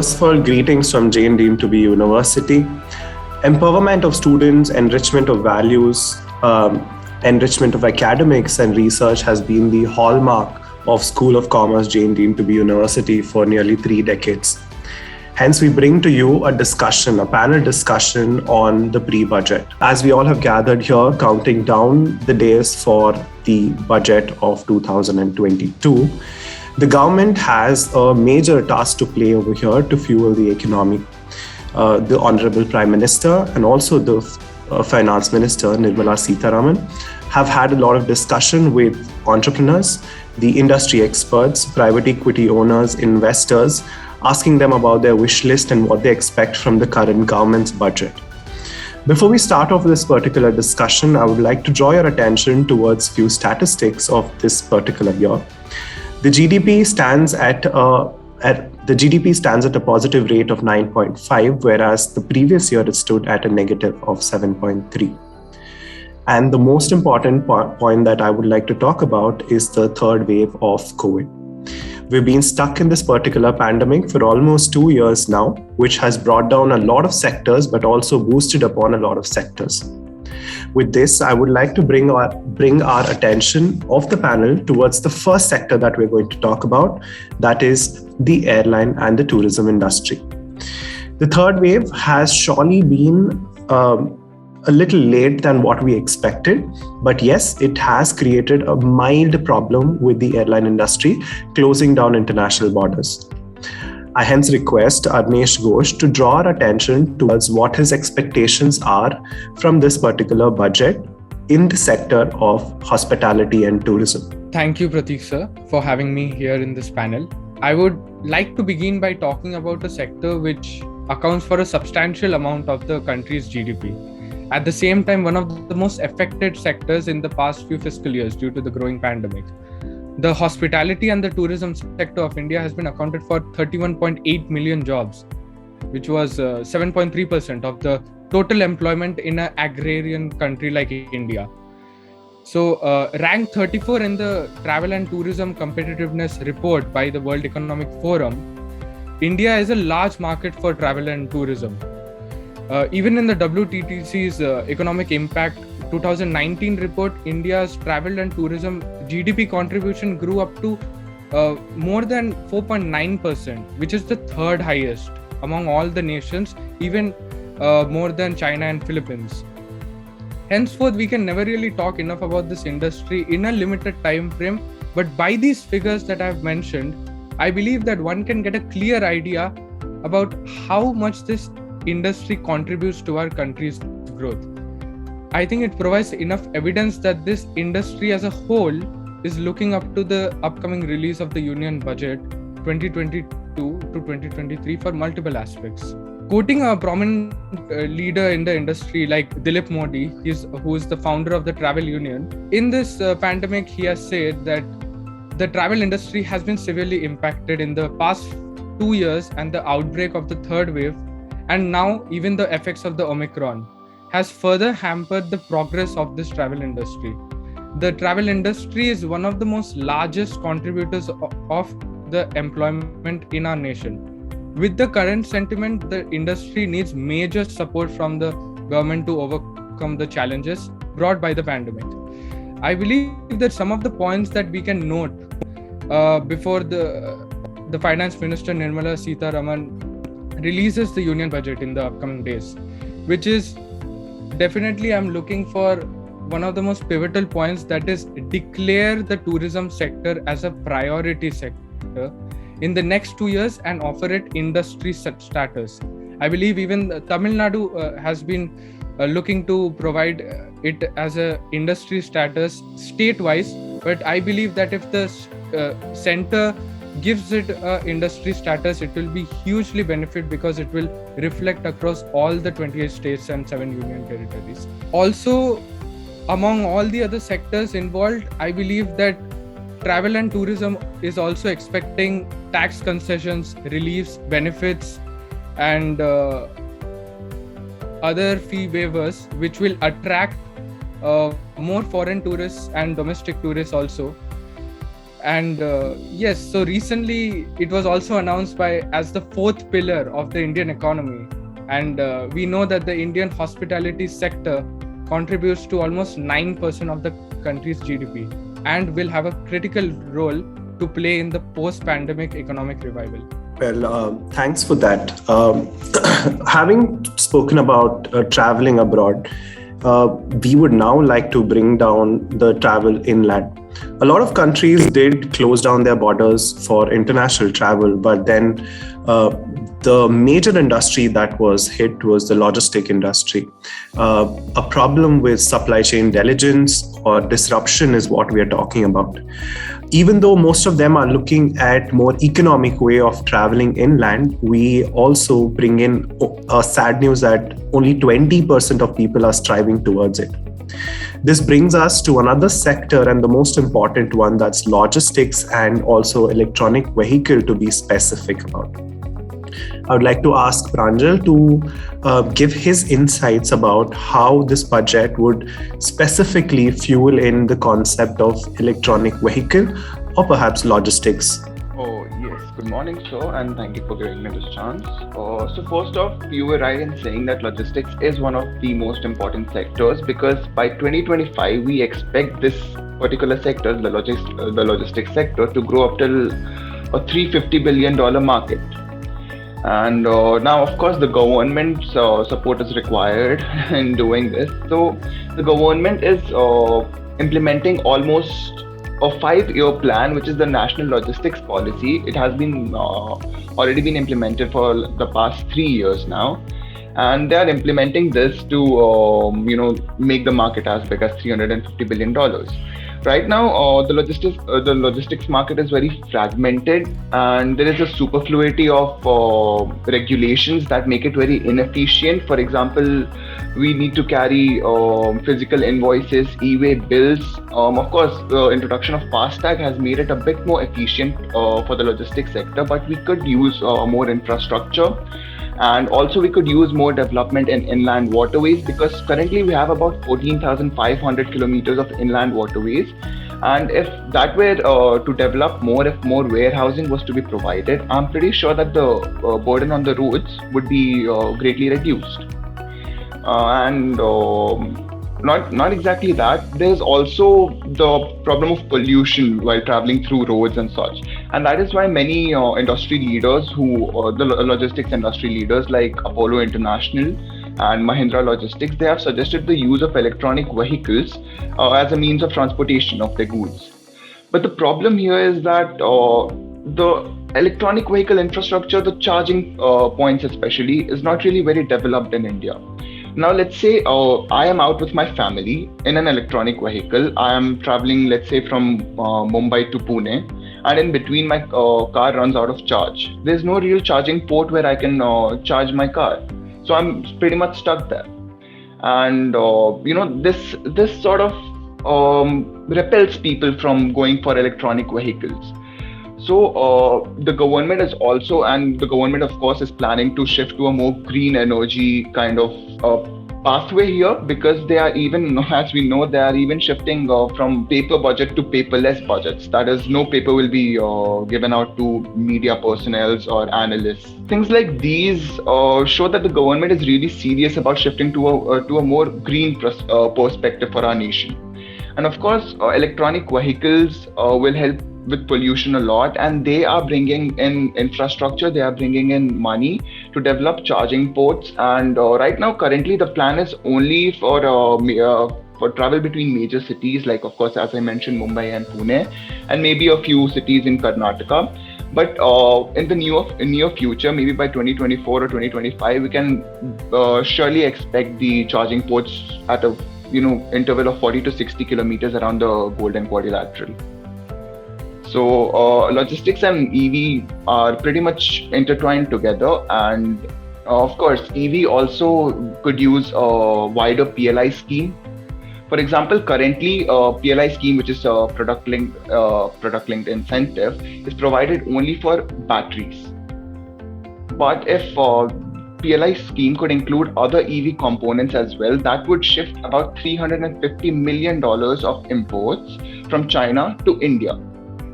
First of all, greetings from Jane Dean to be University. Empowerment of students, enrichment of values, enrichment of academics and research has been the hallmark of School of Commerce Jane Dean to be University for nearly 3 decades. Hence, we bring to you a panel discussion on the pre-budget. As we all have gathered here, counting down the days for the budget of 2022, the government has a major task to play over here to fuel the economy. The Honorable Prime Minister and also the Finance Minister, Nirmala Sitharaman, have had a lot of discussion with entrepreneurs, the industry experts, private equity owners, investors, asking them about their wish list and what they expect from the current government's budget. Before we start off this particular discussion, I would like to draw your attention towards few statistics of this particular year. The GDP stands at a positive rate of 9.5, whereas the previous year it stood at a negative of 7.3. And the most important point that I would like to talk about is the third wave of COVID. We've been stuck in this particular pandemic for almost 2 years now, which has brought down a lot of sectors, but also boosted upon a lot of sectors. With this, I would like to bring our attention of the panel towards the first sector that we're going to talk about, that is the airline and the tourism industry. The third wave has surely been a little late than what we expected, but yes, it has created a mild problem with the airline industry, closing down international borders. I hence request Arnesh Ghosh to draw our attention towards what his expectations are from this particular budget in the sector of hospitality and tourism. Thank you, Pratik sir, for having me here in this panel. I would like to begin by talking about a sector which accounts for a substantial amount of the country's GDP. At the same time, one of the most affected sectors in the past few fiscal years due to the growing pandemic. The hospitality and the tourism sector of India has been accounted for 31.8 million jobs, which was 7.3% of the total employment in an agrarian country like India. So, ranked 34 in the Travel and Tourism Competitiveness Report by the World Economic Forum, India is a large market for travel and tourism. Even in the WTTC's Economic Impact 2019 report, India's travel and tourism GDP contribution grew up to more than 4.9%, which is the third highest among all the nations, even more than China and Philippines. Henceforth, we can never really talk enough about this industry in a limited time frame, but by these figures that I've mentioned, I believe that one can get a clear idea about how much this industry contributes to our country's growth. I think it provides enough evidence that this industry as a whole is looking up to the upcoming release of the Union Budget 2022 to 2023 for multiple aspects. Quoting a prominent leader in the industry like Dilip Modi, who is the founder of the Travel Union, in this pandemic, he has said that the travel industry has been severely impacted in the past 2 years, and the outbreak of the third wave, and now even the effects of the Omicron, has further hampered the progress of this travel industry. The travel industry is one of the most largest contributors of the employment in our nation. With the current sentiment, the industry needs major support from the government to overcome the challenges brought by the pandemic. I believe that some of the points that we can note before the Finance Minister Nirmala Sitharaman releases the Union Budget in the upcoming days, which is definitely I'm looking for one of the most pivotal points, that is declare the tourism sector as a priority sector in the next 2 years and offer it industry status. I believe even Tamil Nadu has been looking to provide it as a industry status state-wise, but I believe that if the center gives it industry status, it will be hugely benefit because it will reflect across all the 28 states and 7 union territories. Also, among all the other sectors involved, I believe that travel and tourism is also expecting tax concessions, reliefs, benefits, and other fee waivers, which will attract more foreign tourists and domestic tourists also. And yes, so recently it was also announced as the fourth pillar of the Indian economy. And we know that the Indian hospitality sector contributes to almost 9% of the country's GDP and will have a critical role to play in the post-pandemic economic revival. Well, thanks for that. Having spoken about traveling abroad, we would now like to bring down the travel inland. A lot of countries did close down their borders for international travel, but then the major industry that was hit was the logistic industry. A problem with supply chain diligence or disruption is what we are talking about. Even though most of them are looking at more economic way of traveling inland, we also bring in sad news that only 20% of people are striving towards it. This brings us to another sector, and the most important one, that's logistics and also electronic vehicle, to be specific about. I would like to ask Pranjal to give his insights about how this budget would specifically fuel in the concept of electronic vehicle or perhaps logistics. Oh, yes. Good morning, sir, and thank you for giving me this chance. So, first off, you were right in saying that logistics is one of the most important sectors because by 2025, we expect this particular sector, the logistics sector, to grow up till a $350 billion market. And now, of course, the government support is required in doing this. So, the government is implementing almost a 5-year plan, which is the National Logistics Policy. It has been already been implemented for the past 3 years now, and they are implementing this to make the market as big as $350 billion. Right now, the logistics market is very fragmented, and there is a superfluity of regulations that make it very inefficient. For example, we need to carry physical invoices, e-way bills. Of course, the introduction of FASTag has made it a bit more efficient for the logistics sector, but we could use more infrastructure. And also we could use more development in inland waterways, because currently we have about 14,500 kilometers of inland waterways. And if that were to develop more, if more warehousing was to be provided, I'm pretty sure that the burden on the roads would be greatly reduced. Not exactly that. There's also the problem of pollution while traveling through roads and such, and that is why many industry leaders, the logistics industry leaders like Apollo International and Mahindra Logistics, they have suggested the use of electronic vehicles as a means of transportation of their goods. But the problem here is that the electronic vehicle infrastructure, the charging points especially, is not really very developed in India. Now, let's say I am out with my family in an electronic vehicle. I am traveling, let's say, from Mumbai to Pune, and in between my car runs out of charge. There's no real charging port where I can charge my car. So I'm pretty much stuck there. And, this sort of repels people from going for electronic vehicles. So the government is also, and the government of course is planning to shift to a more green energy kind of pathway here, because they are even, as we know, they are even shifting from paper budget to paperless budgets. That is, no paper will be given out to media personnel or analysts. Things like these show that the government is really serious about shifting to a more green perspective for our nation. And of course, electronic vehicles will help with pollution a lot, and they are bringing in infrastructure, they are bringing in money to develop charging ports. And right now, currently, the plan is only for travel between major cities, like, of course, as I mentioned, Mumbai and Pune, and maybe a few cities in Karnataka. But in the near future, maybe by 2024 or 2025, we can surely expect the charging ports at a interval of 40 to 60 kilometers around the Golden Quadrilateral. So logistics and EV are pretty much intertwined together, and of course EV also could use a wider PLI scheme. For example, currently PLI scheme, which is a product linked incentive, is provided only for batteries. But if PLI scheme could include other EV components as well, that would shift about $350 million of imports from China to India.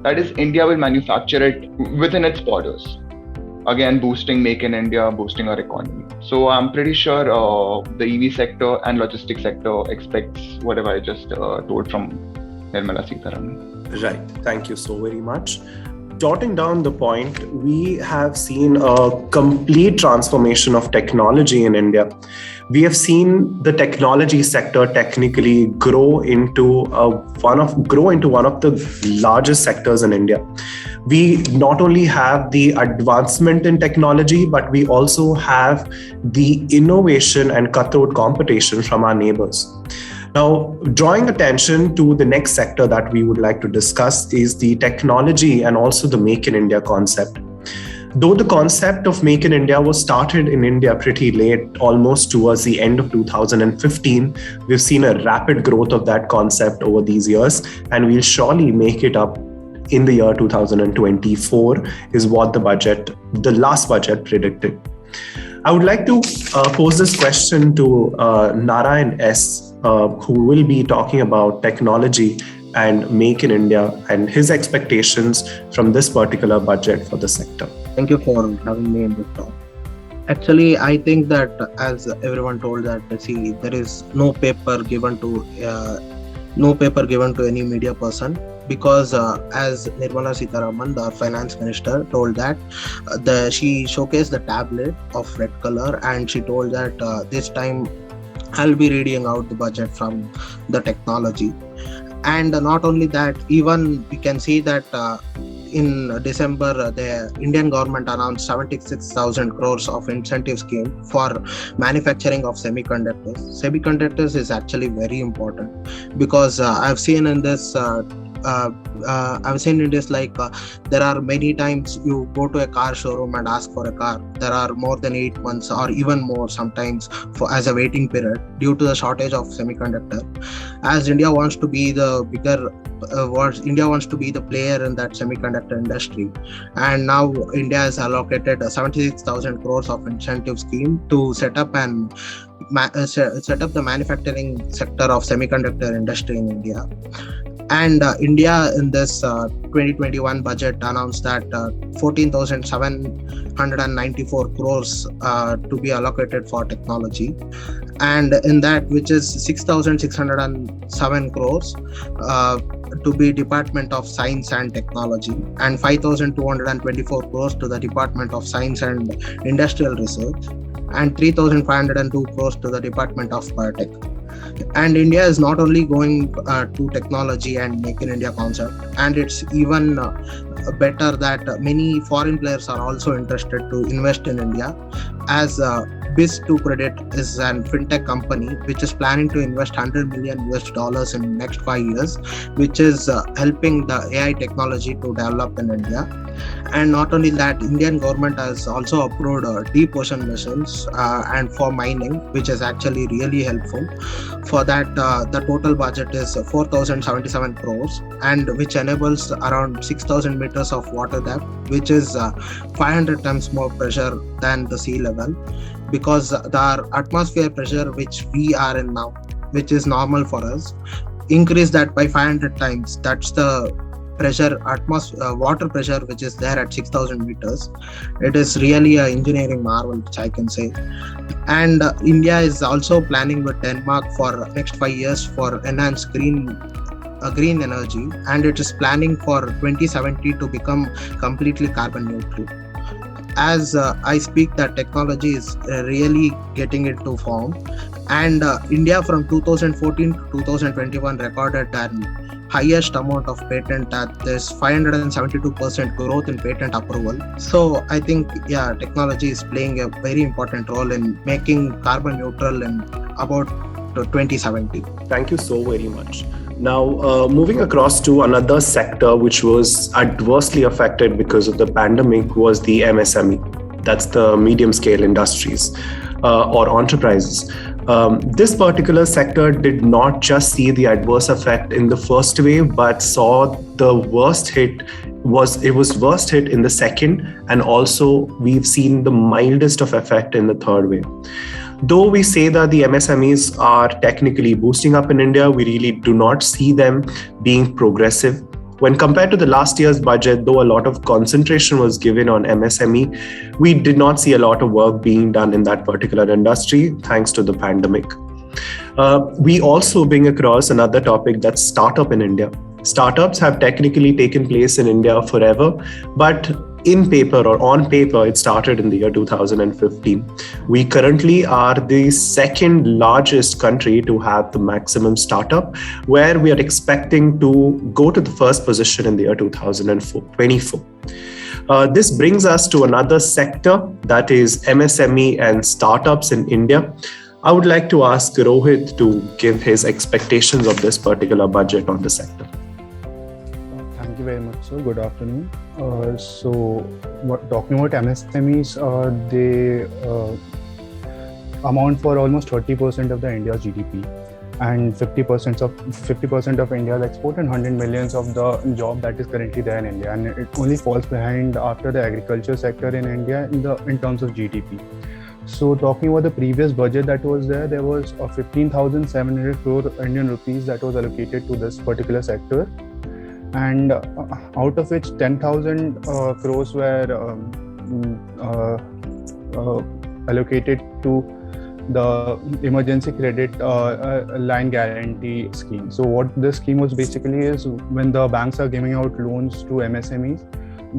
That is, India will manufacture it within its borders. Again, boosting Make in India, boosting our economy. So I'm pretty sure the EV sector and logistics sector expects whatever I just told from Nirmala Sitharaman. Right. Thank you so very much. Jotting down the point, we have seen a complete transformation of technology in India. We have seen the technology sector technically grow into one of the largest sectors in India. We not only have the advancement in technology, but we also have the innovation and cutthroat competition from our neighbors. Now, drawing attention to the next sector that we would like to discuss is the technology and also the Make in India concept. Though the concept of Make in India was started in India pretty late, almost towards the end of 2015, we've seen a rapid growth of that concept over these years, and we'll surely make it up in the year 2024 is what the last budget predicted. I would like to pose this question to Narayan S., who will be talking about technology and Make in India and his expectations from this particular budget for the sector. Thank you for having me in this talk. Actually, I think that as everyone told that, see, there is no paper given to any media person, because as Nirmala Sitharaman, the finance minister, told that she showcased the tablet of red color, and she told that this time I'll be reading out the budget from the technology. And not only that, even we can see that in December, the Indian government announced 76,000 crores of incentive scheme for manufacturing of semiconductors. Semiconductors is actually very important, because I've seen in this there are many times you go to a car showroom and ask for a car. There are more than 8 months or even more sometimes as a waiting period due to the shortage of semiconductor. As India wants to be the player in that semiconductor industry, and now India has allocated 76,000 crores of incentive scheme to set up the manufacturing sector of semiconductor industry in India. And India in this 2021 budget announced that 14,794 crores to be allocated for technology, and in that, which is 6,607 crores to be Department of Science and Technology, and 5,224 crores to the Department of Science and Industrial Research, and 3,502 crores to the Department of Biotech. And India is not only going to technology and Make in India concept, and it's even better that many foreign players are also interested to invest in India, as Biz2Credit is a fintech company which is planning to invest $100 million in next 5 years, which is helping the AI technology to develop in India. And not only that, Indian government has also approved deep ocean missions and for mining, which is actually really helpful. For that, the total budget is 4,077 crores, and which enables around 6,000 meters of water depth, which is 500 times more pressure than the sea level, because the atmosphere pressure which we are in now, which is normal for us, increase that by 500 times. That's the pressure, water pressure, which is there at 6,000 meters. It is really an engineering marvel, which I can say. And India is also planning with Denmark for next 5 years for enhanced green energy, and it is planning for 2070 to become completely carbon neutral. As I speak, that technology is really getting into form, and India from 2014 to 2021 recorded an highest amount of patent, that there's 572% growth in patent approval. So I think, technology is playing a very important role in making carbon neutral in about 2070. Thank you so very much. Now, moving across to another sector which was adversely affected because of the pandemic was the MSME. That's the medium scale industries or enterprises. This particular sector did not just see the adverse effect in the first wave, but saw the worst hit. It was worst hit in the second, and also we've seen the mildest of effect in the third wave. Though we say that the MSMEs are technically boosting up in India, we really do not see them being progressive When compared to the last year's budget, though a lot of concentration was given on MSME, we did not see a lot of work being done in that particular industry thanks to the pandemic. We also bring across another topic, that's startup in India. Startups have technically taken place in India forever, but in paper or on paper, it started in the year 2015. We currently are the second largest country to have the maximum startup, where we are expecting to go to the first position in the year 2024. This brings us to another sector, that is MSME and startups in India. I would like to ask Rohit to give his expectations of this particular budget on the sector. Thank you very much, sir. Good afternoon. Talking about MSMEs, they amount for almost 30% of the India's GDP, and 50% of India's export, and 100 millions of the job that is currently there in India. And it only falls behind after the agriculture sector in India in terms of GDP. So talking about the previous budget that was there was 15,700 crore Indian rupees that was allocated to this particular sector, and out of which 10,000 crores were allocated to the emergency credit line guarantee scheme. So what this scheme was basically is, when the banks are giving out loans to MSMEs,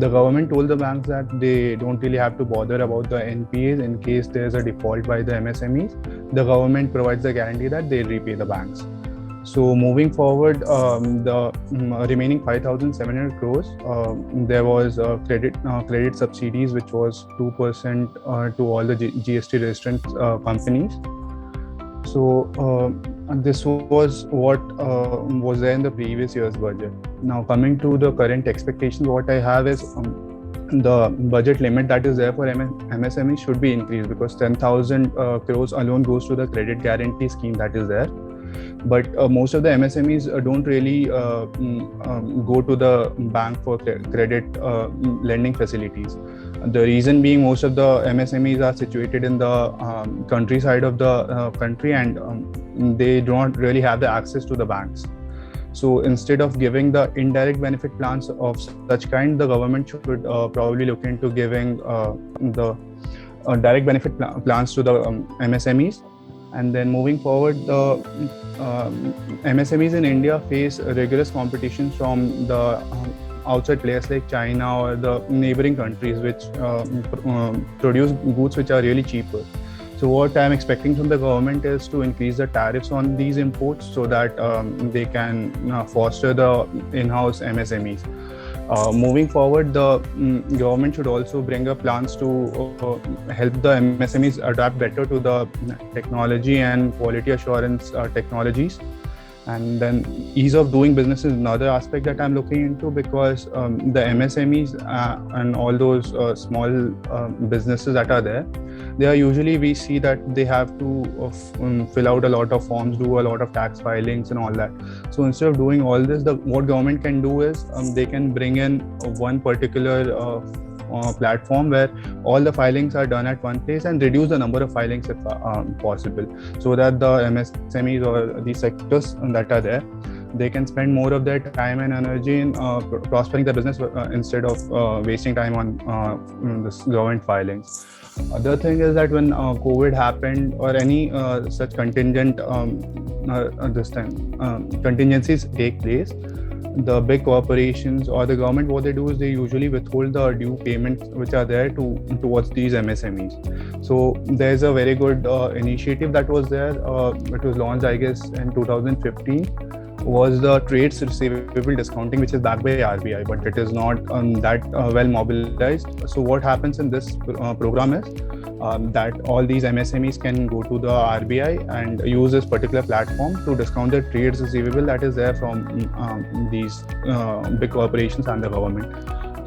the government told the banks that they don't really have to bother about the NPAs in case there's a default by the MSMEs. The government provides the guarantee that they'll repay the banks. So moving forward, the remaining 5,700 crores, there was credit subsidies, which was 2% to all the GST registrant companies. So this was what was there in the previous year's budget. Now coming to the current expectations, what I have is the budget limit that is there for MSME should be increased, because 10,000 crores alone goes to the credit guarantee scheme that is there. But most of the MSMEs don't really go to the bank for credit lending facilities. The reason being, most of the MSMEs are situated in the countryside of the country, and they don't really have the access to the banks. So instead of giving the indirect benefit plans of such kind, the government should probably look into giving the direct benefit plans to the MSMEs. And then moving forward, the MSMEs in India face rigorous competition from the outside players like China or the neighboring countries, which produce goods which are really cheaper. So what I'm expecting from the government is to increase the tariffs on these imports, so that they can foster the in-house MSMEs. Moving forward, the government should also bring up plans to help the MSMEs adapt better to the technology and quality assurance technologies. And then ease of doing business is another aspect that I'm looking into, because the MSMEs and all those small businesses that are there, they are usually, we see that they have to fill out a lot of forms, do a lot of tax filings and all that. So instead of doing all this, what government can do is they can bring in one particular platform where all the filings are done at one place, and reduce the number of filings if possible, so that the MSMEs or the sectors that are there, they can spend more of their time and energy in prospering the business instead of wasting time on this government filings. Other thing is that when COVID happened, or any such contingent contingencies take place, the big corporations or the government, what they do is they usually withhold the due payments which are there towards these MSMEs. So there's a very good initiative that was there. It was launched, I guess, in 2015. Was the trades receivable discounting, which is backed by RBI, but it is not that well mobilized. So what happens in this program is that all these MSMEs can go to the RBI and use this particular platform to discount the trades receivable that is there from these big corporations and the government.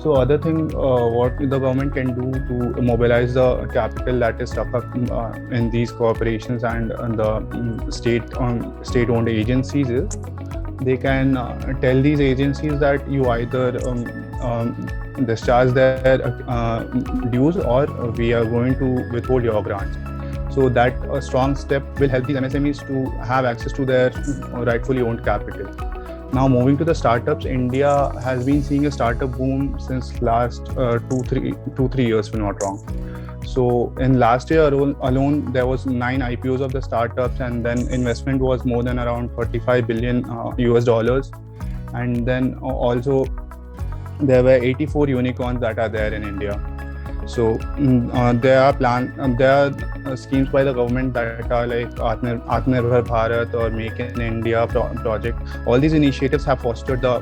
So other thing, what the government can do to mobilize the capital that is stuck up in these corporations and the state-owned agencies is, they can tell these agencies that you either discharge their dues, or we are going to withhold your grants. So that a strong step will help these MSMEs to have access to their rightfully owned capital. Now moving to the startups, India has been seeing a startup boom since last 2-3 years, if I'm not wrong. So in last year alone, there was 9 IPOs of the startups, and then investment was more than around 35 billion US dollars. And then also there were 84 unicorns that are there in India. So there are schemes by the government that are like Atmanirbhar Bharat or Make in India project. All these initiatives have fostered the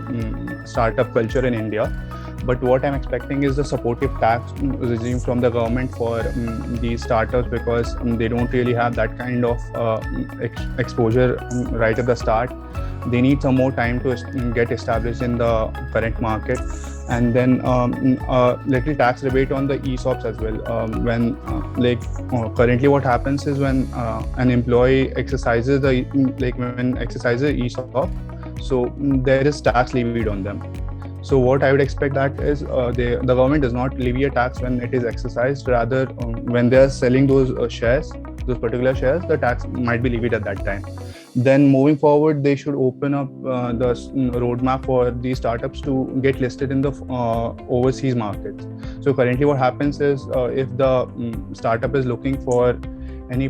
startup culture in India. But what I'm expecting is the supportive tax regime from the government for these startups, because they don't really have that kind of exposure right at the start. They need some more time to get established in the current market. And then little tax rebate on the ESOPs as well. Currently what happens is when an employee exercises ESOP, so there is tax levied on them. So what I would expect that is the government does not levy a tax when it is exercised. Rather, when they are selling those particular shares, the tax might be levied at that time. Then moving forward, they should open up the roadmap for these startups to get listed in the overseas markets. So currently what happens is if the startup is looking for any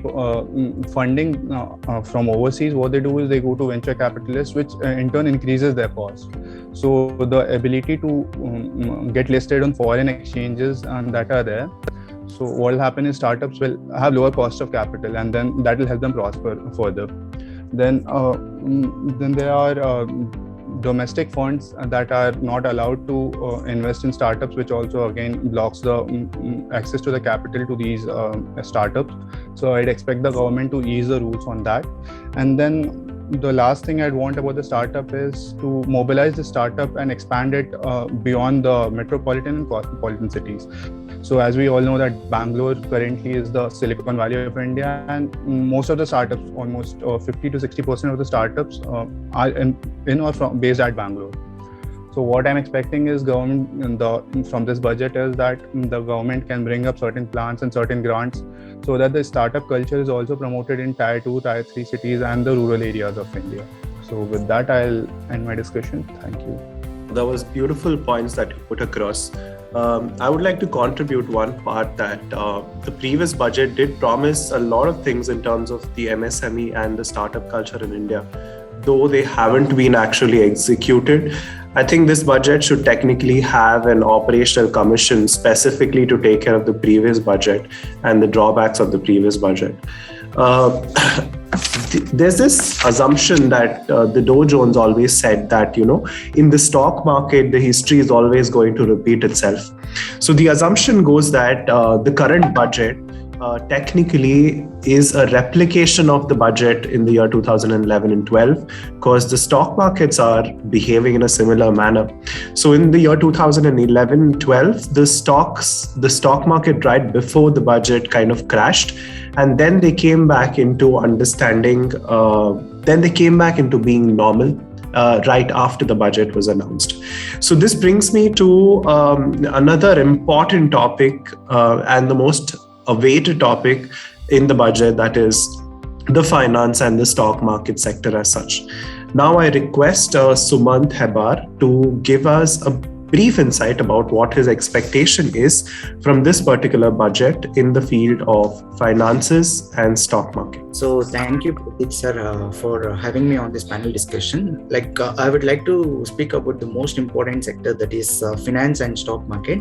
funding from overseas, what they do is they go to venture capitalists, which in turn increases their cost. So the ability to get listed on foreign exchanges that are there. So what will happen is startups will have lower cost of capital, and then that will help them prosper further. Then there are domestic funds that are not allowed to invest in startups, which also again blocks the access to the capital to these startups. So I'd expect the government to ease the rules on that. And then the last thing I'd want about the startup is to mobilize the startup and expand it beyond the metropolitan and cosmopolitan cities. So as we all know that Bangalore currently is the Silicon Valley of India, and most of the startups, almost 50 to 60% of the startups are in or based at Bangalore. So what I'm expecting is from this budget is that the government can bring up certain plans and certain grants so that the startup culture is also promoted in Tier 2, Tier 3 cities and the rural areas of India. So with that, I'll end my discussion. Thank you. That was beautiful points that you put across. I would like to contribute one part that the previous budget did promise a lot of things in terms of the MSME and the startup culture in India, though they haven't been actually executed. I think this budget should technically have an operational commission specifically to take care of the previous budget and the drawbacks of the previous budget. There's this assumption that the Dow Jones always said that, in the stock market, the history is always going to repeat itself. So the assumption goes that the current budget technically is a replication of the budget in the year 2011 and 12, because the stock markets are behaving in a similar manner. So in the year 2011-12, the stock market right before the budget kind of crashed, and then they came back into understanding, then they came back into being normal right after the budget was announced. So this brings me to another important topic and the most awaited topic in the budget, that is the finance and the stock market sector as such. Now I request Sumant Hebar to give us a brief insight about what his expectation is from this particular budget in the field of finances and stock market. So thank you, Pratik sir, for having me on this panel discussion. I would like to speak about the most important sector, that is finance and stock market.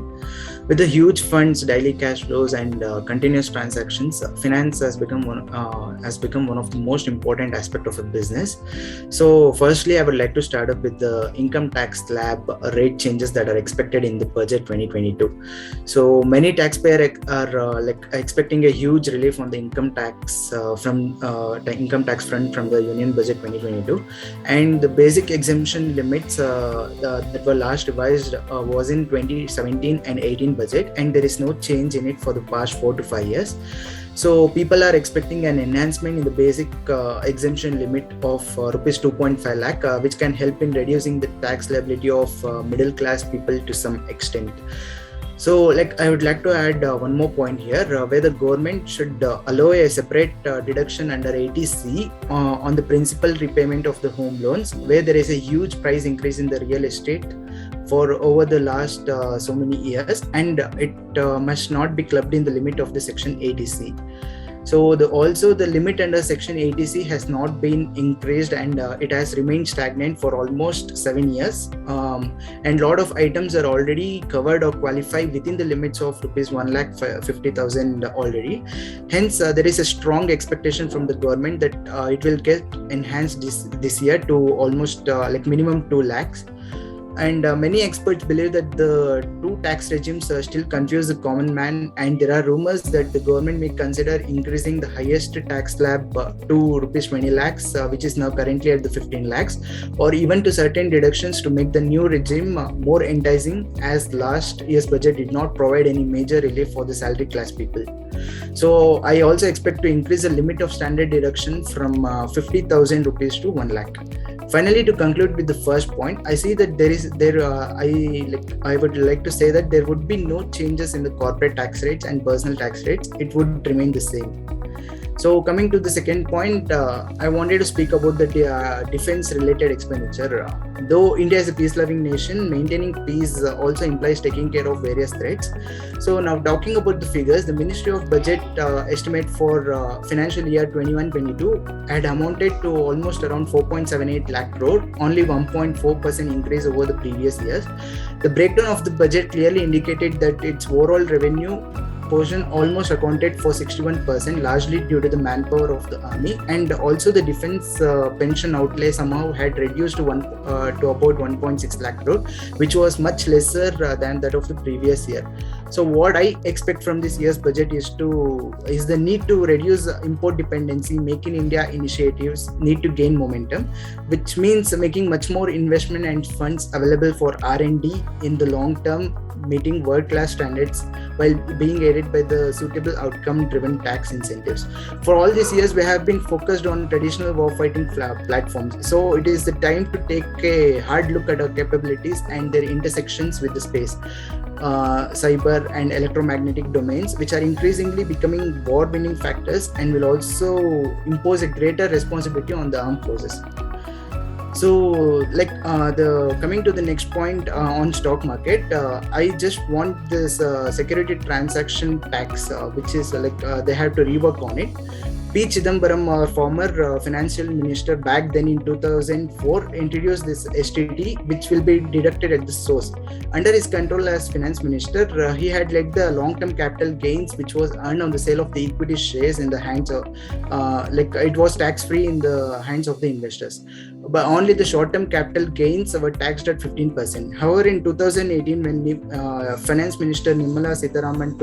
With the huge funds, daily cash flows, and continuous transactions, finance has become one of the most important aspect of a business. So firstly, I would like to start up with the income tax slab rate changes that are expected in the budget 2022. So many taxpayers are expecting a huge relief on the income tax from the income tax front from the Union Budget 2022, and the basic exemption limits that were last revised was in 2017 and 18 budget, and there is no change in it for the past 4 to 5 years. So people are expecting an enhancement in the basic exemption limit of rupees 2.5 lakh, which can help in reducing the tax liability of middle class people to some extent. So, like, I would like to add one more point here, where the government should allow a separate deduction under 80C on the principal repayment of the home loans, where there is a huge price increase in the real estate for over the last so many years, and it must not be clubbed in the limit of the Section 80C. So also the limit under Section 80C has not been increased, and it has remained stagnant for almost 7 years. And a lot of items are already covered or qualify within the limits of rupees 1,50,000 already. Hence, there is a strong expectation from the government that it will get enhanced this year to almost like minimum 2 lakhs. And many experts believe that the two tax regimes still confuse the common man, and there are rumors that the government may consider increasing the highest tax slab to rupees 20 lakhs, which is now currently at the 15 lakhs, or even to certain deductions to make the new regime more enticing, as last year's budget did not provide any major relief for the salary class people. So I also expect to increase the limit of standard deduction from 50,000 rupees to 1 lakh. Finally, to conclude with the first point, I see that I would like to say that there would be no changes in the corporate tax rates and personal tax rates. It would remain the same. So coming to the second point, I wanted to speak about the defense-related expenditure. Though India is a peace-loving nation, maintaining peace also implies taking care of various threats. So now talking about the figures, the Ministry of Budget estimate for financial year 21-22 had amounted to almost around 4.78 lakh crore, only 1.4% increase over the previous years. The breakdown of the budget clearly indicated that its overall revenue portion almost accounted for 61%, largely due to the manpower of the army, and also the defense pension outlay somehow had reduced to about 1.6 lakh crore, which was much lesser than that of the previous year. So what I expect from this year's budget is the need to reduce import dependency. Make in India initiatives need to gain momentum, which means making much more investment and funds available for R&D in the long term, meeting world-class standards while being aided by the suitable outcome-driven tax incentives. For all these years, we have been focused on traditional warfighting platforms. So it is the time to take a hard look at our capabilities and their intersections with the space, cyber and electromagnetic domains, which are increasingly becoming war-winning factors and will also impose a greater responsibility on the armed forces. So, coming to the next point on stock market, I just want this security transaction tax, which is they have to rework on it. P. Chidambaram, our former financial minister back then in 2004, introduced this STT, which will be deducted at the source. Under his control as finance minister, he had led the long-term capital gains, which was earned on the sale of the equity shares in the hands of, it was tax-free in the hands of the investors. But only the short-term capital gains were taxed at 15%. However, in 2018, when Finance Minister Nirmala Sitharaman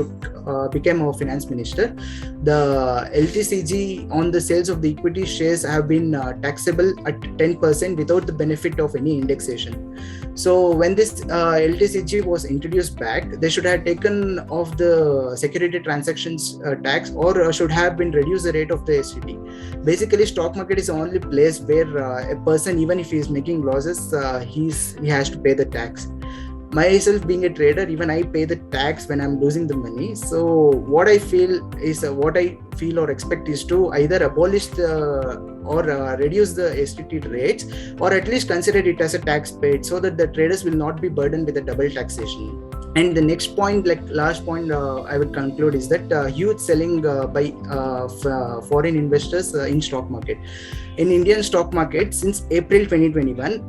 became our finance minister, the LTCG on the sales of the equity shares have been taxable at 10% without the benefit of any indexation. So when this LTCG was introduced back, they should have taken off the security transactions tax, or should have been reduced the rate of the STT. Basically, stock market is the only place where a person, even if he is making losses, he has to pay the tax. Myself being a trader, even I pay the tax when I'm losing the money. So what I feel or expect is to either abolish or reduce the STT rates, or at least consider it as a tax paid, so that the traders will not be burdened with a double taxation. And the next point, last point I would conclude is that huge selling by foreign investors in stock market. In Indian stock market, since April 2021,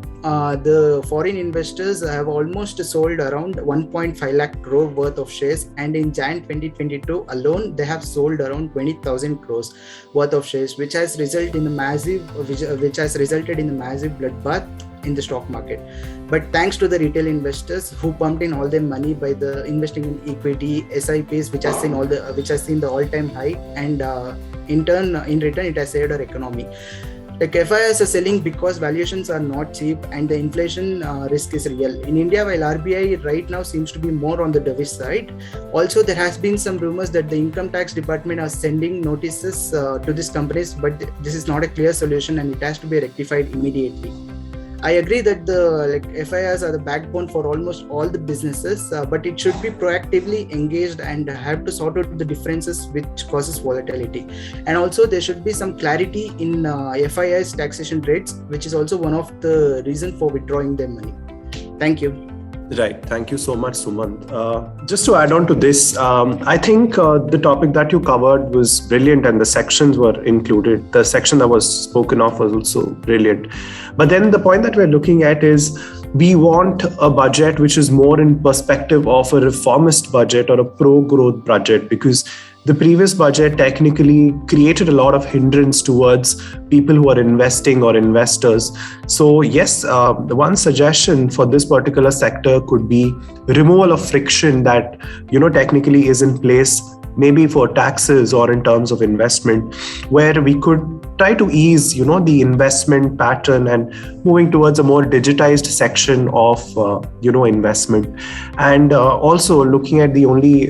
the foreign investors have almost sold around 1.5 lakh crore worth of shares, and in Jan 2022 alone, they have sold around 20,000 crores worth of shares, which has resulted in a massive bloodbath in the stock market. But thanks to the retail investors who pumped in all their money by the investing in equity, SIPs, which has seen the all-time high, and in return it has saved our economy. Like FIIs are selling because valuations are not cheap and the inflation risk is real. In India, while RBI right now seems to be more on the dovish side, also there has been some rumors that the income tax department are sending notices to these companies, but this is not a clear solution and it has to be rectified immediately. I agree that the FIIs are the backbone for almost all the businesses, but it should be proactively engaged and have to sort out the differences which causes volatility. And also there should be some clarity in FIIs taxation rates, which is also one of the reasons for withdrawing their money. Thank you. Right. Thank you so much, Sumant. Just to add on to this, I think the topic that you covered was brilliant and the sections were included. The section that was spoken of was also brilliant. But then the point that we're looking at is we want a budget which is more in perspective of a reformist budget or a pro-growth budget, because the previous budget technically created a lot of hindrance towards people who are investing or investors. So yes, the one suggestion for this particular sector could be removal of friction that, technically is in place, maybe for taxes or in terms of investment, where we could try to ease, the investment pattern and moving towards a more digitized section of, investment. And also looking at the only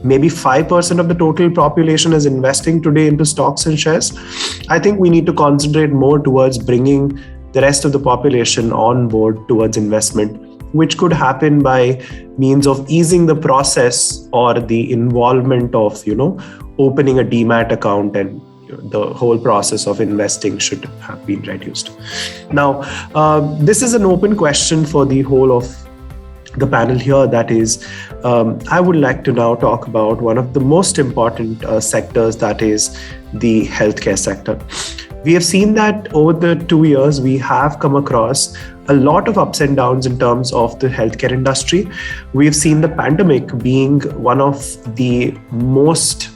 maybe 5% of the total population is investing today into stocks and shares. I think we need to concentrate more towards bringing the rest of the population on board towards investment, which could happen by means of easing the process or the involvement of, opening a demat account, and the whole process of investing should have been reduced. Now, this is an open question for the whole of the panel here. That is, I would like to now talk about one of the most important sectors, that is the healthcare sector. We have seen that over the 2 years, we have come across a lot of ups and downs in terms of the healthcare industry. We have seen the pandemic being one of the most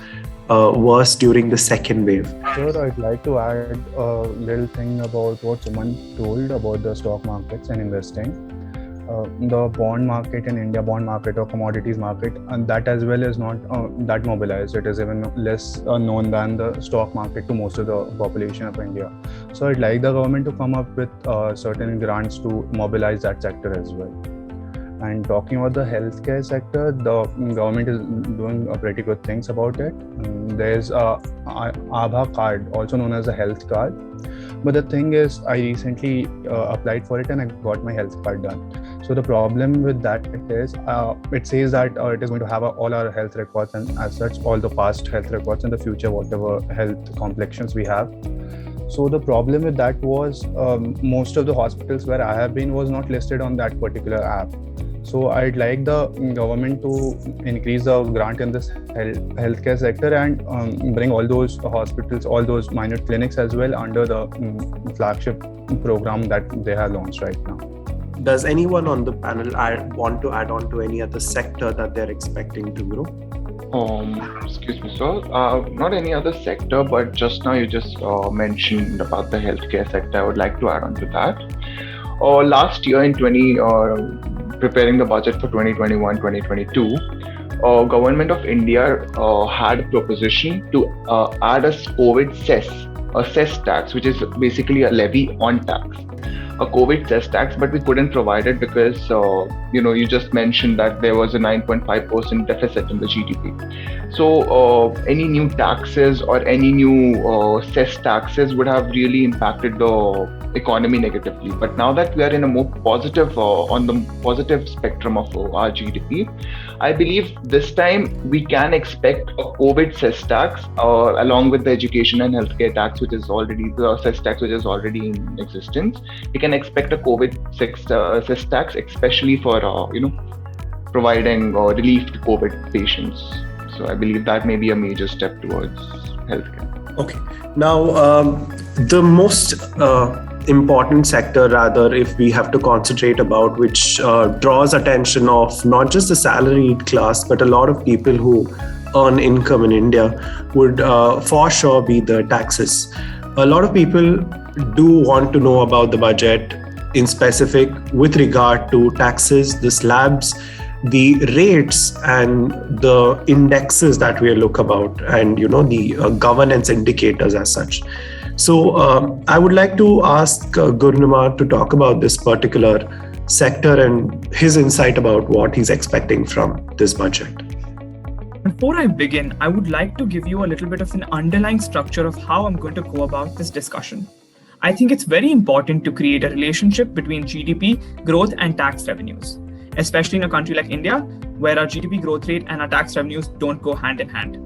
worst during the second wave. Sure, I'd like to add a little thing about what Sumant told about the stock markets and investing. The bond market in India, bond market or commodities market, and that as well is not that mobilized. It is even less known than the stock market to most of the population of India. So I'd like the government to come up with certain grants to mobilize that sector as well. And talking about the healthcare sector, the government is doing pretty good things about it. There's a Aadhaar card, also known as a health card. But the thing is, I recently applied for it and I got my health card done. So the problem with that is, it says that it is going to have all our health records, and as such, all the past health records and the future, whatever health complexions we have. So the problem with that was most of the hospitals where I have been was not listed on that particular app. So I'd like the government to increase the grant in this healthcare sector and bring all those hospitals, all those minor clinics as well under the flagship program that they have launched right now. Does anyone on the panel want to add on to any other sector that they're expecting to grow? Excuse me, sir. Not any other sector, but just now you just mentioned about the healthcare sector. I would like to add on to that. Last year in preparing the budget for 2021-2022, government of India had a proposition to add a COVID cess tax, which is basically a levy on tax, a COVID cess tax, but we couldn't provide it because you just mentioned that there was a 9.5% deficit in the GDP. So any new taxes or any new cess taxes would have really impacted the economy negatively. But now that we are in a more positive, on the positive spectrum of our GDP, I believe this time we can expect a COVID cess tax along with the education and healthcare tax, which is already the cess tax, which is already in existence. We can expect a COVID cess tax, especially for providing relief to COVID patients. So I believe that may be a major step towards healthcare. Okay. Now, the most important sector, rather, if we have to concentrate about, which draws attention of not just the salaried class, but a lot of people who earn income in India, would for sure be the taxes. A lot of people do want to know about the budget in specific with regard to taxes, the slabs, the rates and the indexes that we look about, and the governance indicators as such. So I would like to ask Gurnima to talk about this particular sector and his insight about what he's expecting from this budget. Before I begin, I would like to give you a little bit of an underlying structure of how I'm going to go about this discussion. I think it's very important to create a relationship between GDP growth and tax revenues, especially in a country like India, where our GDP growth rate and our tax revenues don't go hand in hand.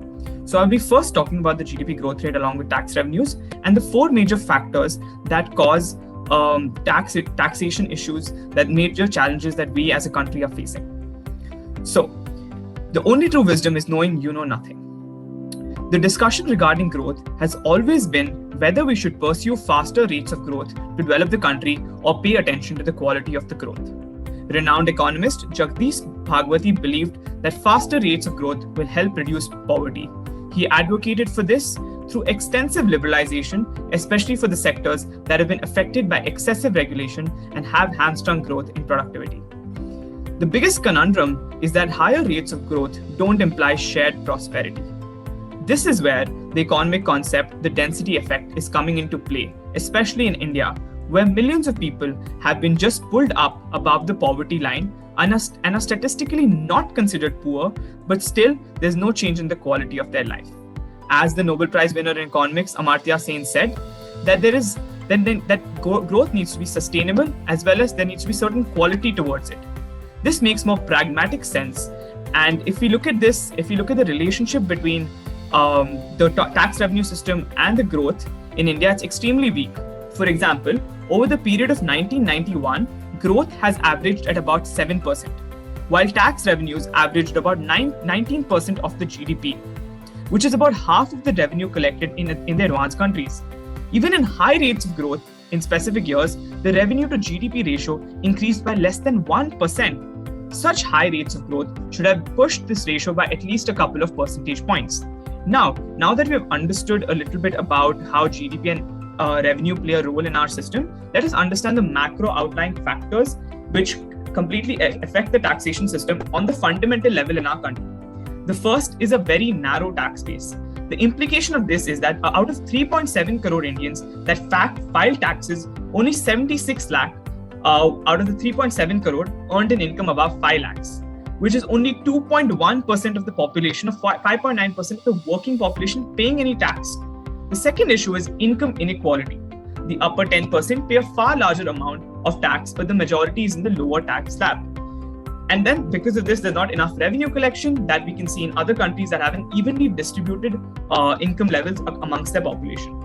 So I'll be first talking about the GDP growth rate along with tax revenues and the four major factors that cause taxation issues, that major challenges that we as a country are facing. So the only true wisdom is knowing you know nothing. The discussion regarding growth has always been whether we should pursue faster rates of growth to develop the country or pay attention to the quality of the growth. Renowned economist Jagdish Bhagwati believed that faster rates of growth will help reduce poverty. He advocated for this through extensive liberalization, especially for the sectors that have been affected by excessive regulation and have hamstrung growth in productivity. The biggest conundrum is that higher rates of growth don't imply shared prosperity. This is where the economic concept, the density effect, is coming into play, especially in India, where millions of people have been just pulled up above the poverty line and are statistically not considered poor, but still there's no change in the quality of their life. As the Nobel Prize winner in economics Amartya Sen said, that growth needs to be sustainable as well as there needs to be certain quality towards it. This makes more pragmatic sense. And if we look at this, if we look at the relationship between the tax revenue system and the growth in India, it's extremely weak. For example, over the period of 1991, growth has averaged at about 7%, while tax revenues averaged about 19% of the GDP, which is about half of the revenue collected in the advanced countries. Even in high rates of growth in specific years, the revenue to GDP ratio increased by less than 1%. Such high rates of growth should have pushed this ratio by at least a couple of percentage points. Now that we have understood a little bit about how GDP and revenue play a role in our system, let us understand the macro outlying factors which completely affect the taxation system on the fundamental level in our country. The first is a very narrow tax base. The implication of this is that out of 3.7 crore Indians that file taxes, only 76 lakh out of the 3.7 crore earned an income above 5 lakhs, which is only 2.1% of the population, of 5.9% of the working population paying any tax. The second issue is income inequality. The upper 10% pay a far larger amount of tax, but the majority is in the lower tax slab. And then because of this, there's not enough revenue collection that we can see in other countries that have an evenly distributed income levels amongst their population.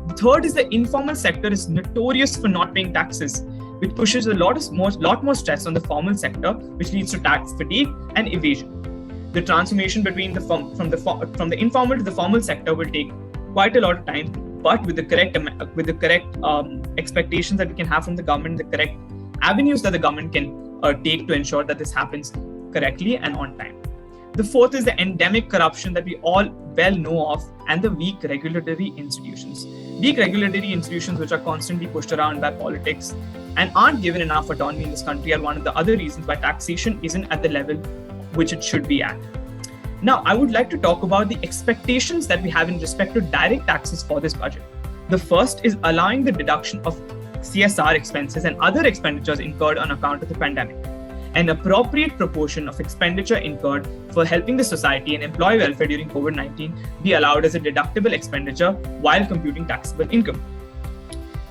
The third is the informal sector is notorious for not paying taxes, which pushes a lot more stress on the formal sector, which leads to tax fatigue and evasion. The transformation between from the informal to the formal sector will take quite a lot of time, but with the correct expectations that we can have from the government, the correct avenues that the government can take to ensure that this happens correctly and on time. The fourth is the endemic corruption that we all well know of, and the weak regulatory institutions. Weak regulatory institutions which are constantly pushed around by politics and aren't given enough autonomy in this country are one of the other reasons why taxation isn't at the level which it should be at. Now, I would like to talk about the expectations that we have in respect to direct taxes for this budget. The first is allowing the deduction of CSR expenses and other expenditures incurred on account of the pandemic. An appropriate proportion of expenditure incurred for helping the society and employee welfare during COVID-19 be allowed as a deductible expenditure while computing taxable income.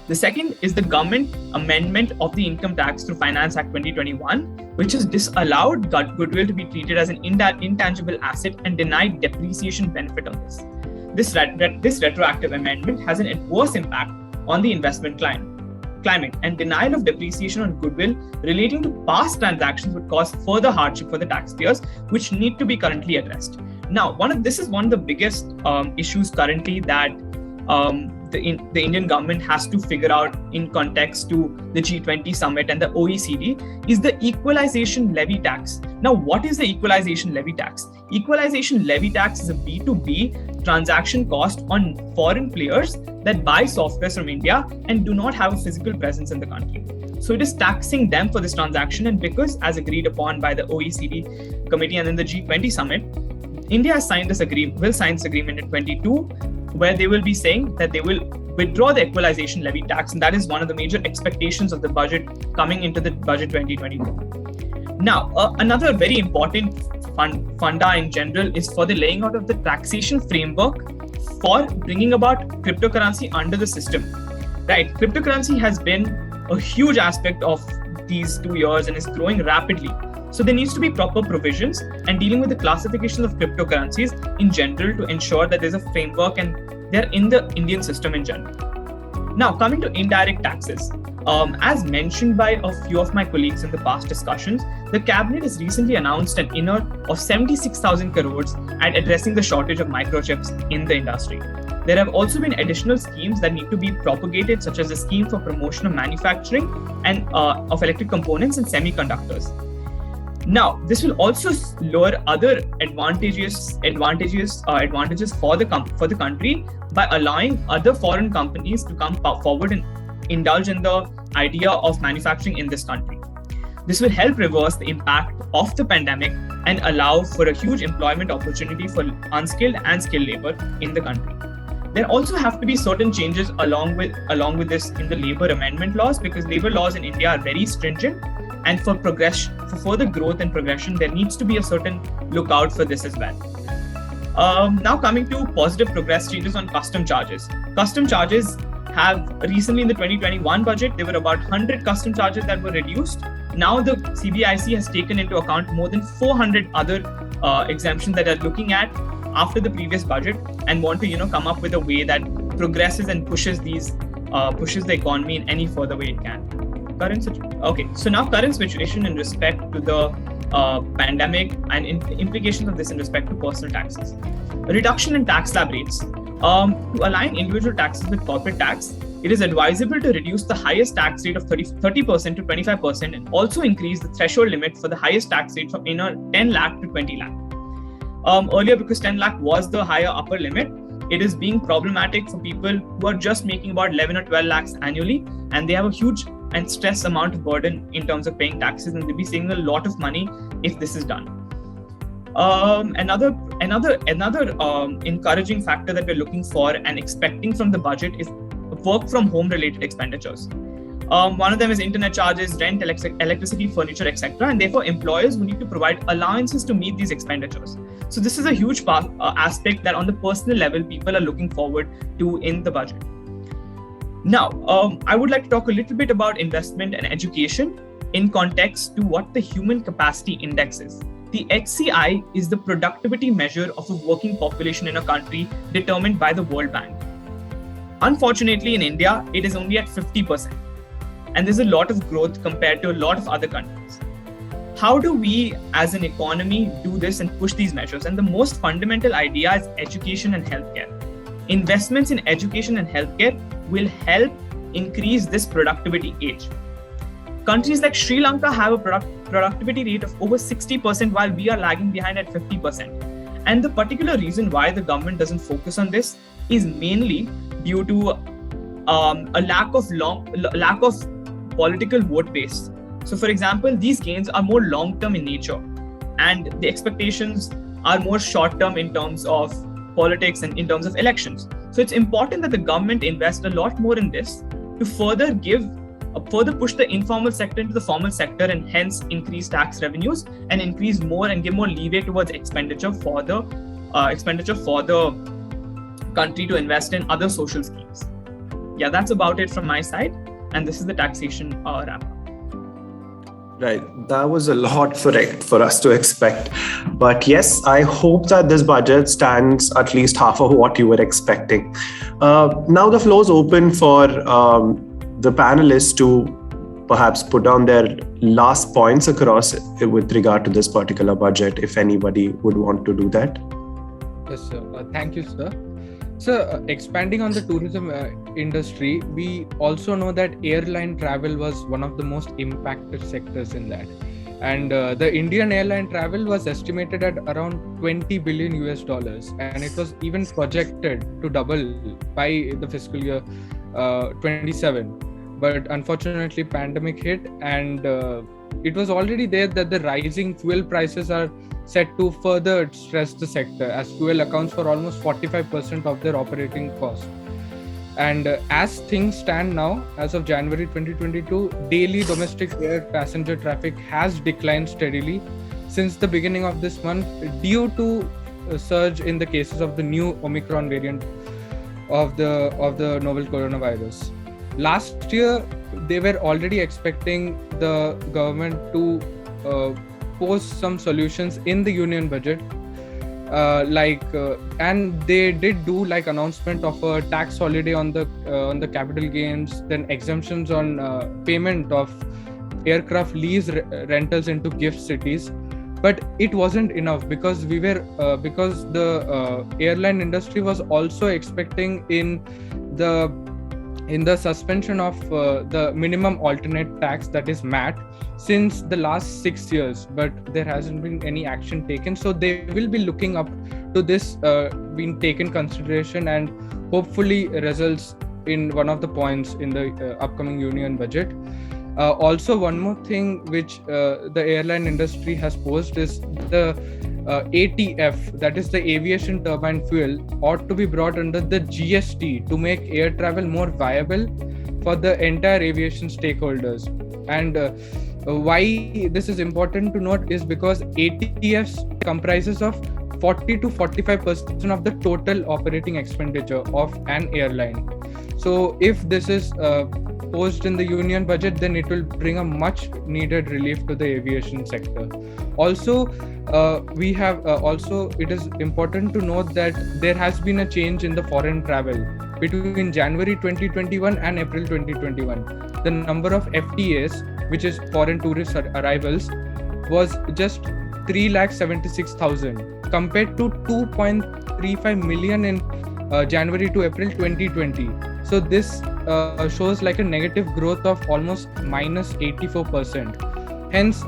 The second is the government amendment of the income tax through Finance Act 2021, which has disallowed goodwill to be treated as an intangible asset and denied depreciation benefit on this. This retroactive amendment has an adverse impact on the investment climate, and denial of depreciation on goodwill relating to past transactions would cause further hardship for the taxpayers, which need to be currently addressed. Now, this is one of the biggest issues currently that the Indian government has to figure out in context to the G20 summit and the OECD is the equalization levy tax. Now, what is the equalization levy tax? Equalization levy tax is a B2B transaction cost on foreign players that buy software from India and do not have a physical presence in the country. So it is taxing them for this transaction, and because as agreed upon by the OECD committee and then the G20 summit, India will sign this agreement in 22, where they will be saying that they will withdraw the equalization levy tax, and that is one of the major expectations of the budget coming into the budget 2022. Now, another very important funda in general is for the laying out of the taxation framework for bringing about cryptocurrency under the system. right? Cryptocurrency has been a huge aspect of these 2 years and is growing rapidly. So there needs to be proper provisions and dealing with the classification of cryptocurrencies in general to ensure that there's a framework and they're in the Indian system in general. Now, coming to indirect taxes. As mentioned by a few of my colleagues in the past discussions, the cabinet has recently announced an inner of 76,000 crores at addressing the shortage of microchips in the industry. There have also been additional schemes that need to be propagated, such as a scheme for promotion of manufacturing and of electric components and semiconductors. Now, this will also lower other advantages for the country by allowing other foreign companies to come forward and indulge in the idea of manufacturing in this country. This will help reverse the impact of the pandemic and allow for a huge employment opportunity for unskilled and skilled labor in the country. There also have to be certain changes along with this in the labor amendment laws, because labor laws in India are very stringent, and for further growth and progression, there needs to be a certain lookout for this as well. Now coming to positive progress changes on custom charges. Custom charges have recently in the 2021 budget, there were about 100 custom charges that were reduced. Now the CBIC has taken into account more than 400 other exemptions that are looking at after the previous budget and want to come up with a way that progresses and pushes the economy in any further way it can. Current situation in respect to the pandemic and implications of this in respect to personal taxes. A reduction in tax slab rates. To align individual taxes with corporate tax, it is advisable to reduce the highest tax rate of 30% to 25% and also increase the threshold limit for the highest tax rate from 10 lakh to 20 lakh. Earlier, because 10 lakh was the higher upper limit, it is being problematic for people who are just making about 11 or 12 lakhs annually, and they have a huge and stress amount of burden in terms of paying taxes, and they'll be saving a lot of money if this is done. Another encouraging factor that we're looking for and expecting from the budget is work from home related expenditures. One of them is internet charges, rent, electricity, furniture, etc. And therefore employers will need to provide allowances to meet these expenditures. So this is a huge aspect that on the personal level, people are looking forward to in the budget. Now, I would like to talk a little bit about investment and education in context to what the Human Capacity Index is. The HCI is the productivity measure of a working population in a country determined by the World Bank. Unfortunately, in India, it is only at 50%. And there's a lot of growth compared to a lot of other countries. How do we as an economy do this and push these measures? And the most fundamental idea is education and healthcare. Investments in education and healthcare will help increase this productivity age. Countries like Sri Lanka have a productivity rate of over 60%, while we are lagging behind at 50%. And the particular reason why the government doesn't focus on this is mainly due to a lack of political vote base. So, for example, these gains are more long-term in nature, and the expectations are more short-term in terms of politics and in terms of elections. So it's important that the government invest a lot more in this to further push the informal sector into the formal sector, and hence increase tax revenues and increase more and give more leeway towards expenditure for the country to invest in other social schemes. Yeah, that's about it from my side, and this is the taxation wrap up. Right, that was a lot for us to expect. But yes, I hope that this budget stands at least half of what you were expecting. Now the floor is open for the panelists to perhaps put down their last points across with regard to this particular budget, if anybody would want to do that. Yes, sir. Thank you, sir. So, expanding on the tourism industry, we also know that airline travel was one of the most impacted sectors in that. And the Indian airline travel was estimated at around $20 billion US, and it was even projected to double by the fiscal year 27. But unfortunately, pandemic hit, and it was already there that the rising fuel prices are set to further stress the sector, as fuel accounts for almost 45% of their operating cost. And as things stand now, as of January 2022, daily domestic air passenger traffic has declined steadily since the beginning of this month due to a surge in the cases of the new Omicron variant of the novel coronavirus. last year they were already expecting the government to post some solutions in the union budget, and they did do like announcement of a tax holiday on the capital gains, then exemptions on payment of aircraft lease rentals into gift cities. But it wasn't enough, because because the airline industry was also expecting in the suspension of the minimum alternate tax, that is MAT, since the last 6 years, but there hasn't been any action taken. So they will be looking up to this being taken consideration, and hopefully results in one of the points in the upcoming union budget. Also, one more thing which the airline industry has posed is the ATF, that is the aviation turbine fuel, ought to be brought under the GST to make air travel more viable for the entire aviation stakeholders. And why this is important to note is because ATFs comprises of 40 to 45% of the total operating expenditure of an airline. So if this is posed in the union budget, then it will bring a much needed relief to the aviation sector. Also, it is important to note that there has been a change in the foreign travel between January 2021 and April 2021. The number of FTAs, which is foreign tourist arrivals, was just 376,000 compared to 2.35 million in January to April 2020. So this shows like a negative growth of almost minus 84%. Hence,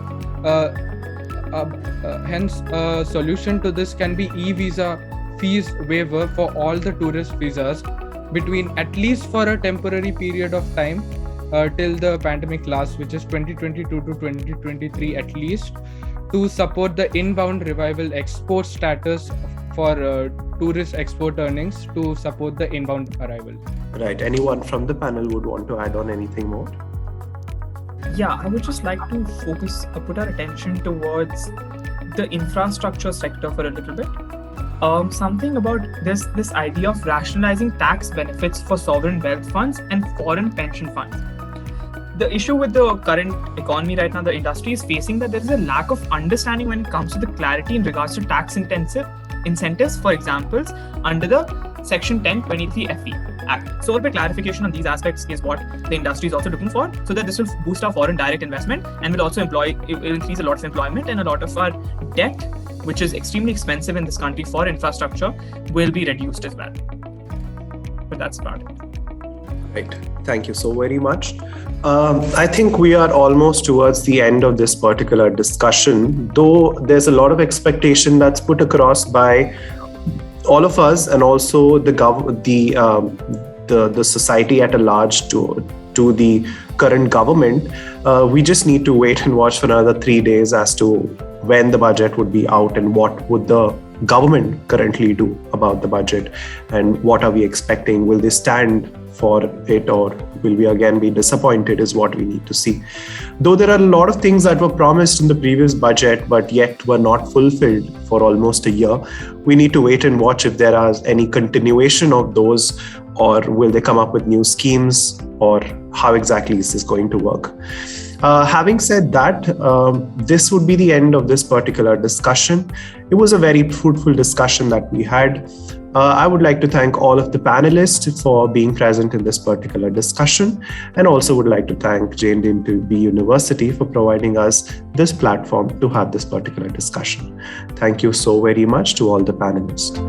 a solution to this can be e-visa fees waiver for all the tourist visas between, at least for a temporary period of time, till the pandemic lasts, which is 2022 to 2023 at least, to support the inbound revival export status for tourist export earnings to support the inbound arrival. Right. Anyone from the panel would want to add on anything more? Yeah, I would just like to put our attention towards the infrastructure sector for a little bit. Something about this idea of rationalizing tax benefits for sovereign wealth funds and foreign pension funds. The issue with the current economy right now, the industry is facing that there is a lack of understanding when it comes to the clarity in regards to tax incentives, for examples, under the Section 1023 FE Act. So a bit clarification on these aspects is what the industry is also looking for, so that this will boost our foreign direct investment and will also increase a lot of employment, and a lot of our debt, which is extremely expensive in this country for infrastructure, will be reduced as well. But that's about it. Right. Thank you so very much. I think we are almost towards the end of this particular discussion, though there's a lot of expectation that's put across by all of us, and also the society at a large to the current government. We just need to wait and watch for another 3 days as to when the budget would be out and what would the government currently do about the budget, and what are we expecting. Will they stand for it, or will we again be disappointed, is what we need to see. Though there are a lot of things that were promised in the previous budget but yet were not fulfilled for almost a year, we need to wait and watch if there are any continuation of those, or will they come up with new schemes, or how exactly is this going to work. Having said that, this would be the end of this particular discussion. It was a very fruitful discussion that we had. I would like to thank all of the panelists for being present in this particular discussion, and also would like to thank JND University for providing us this platform to have this particular discussion. Thank you so very much to all the panelists.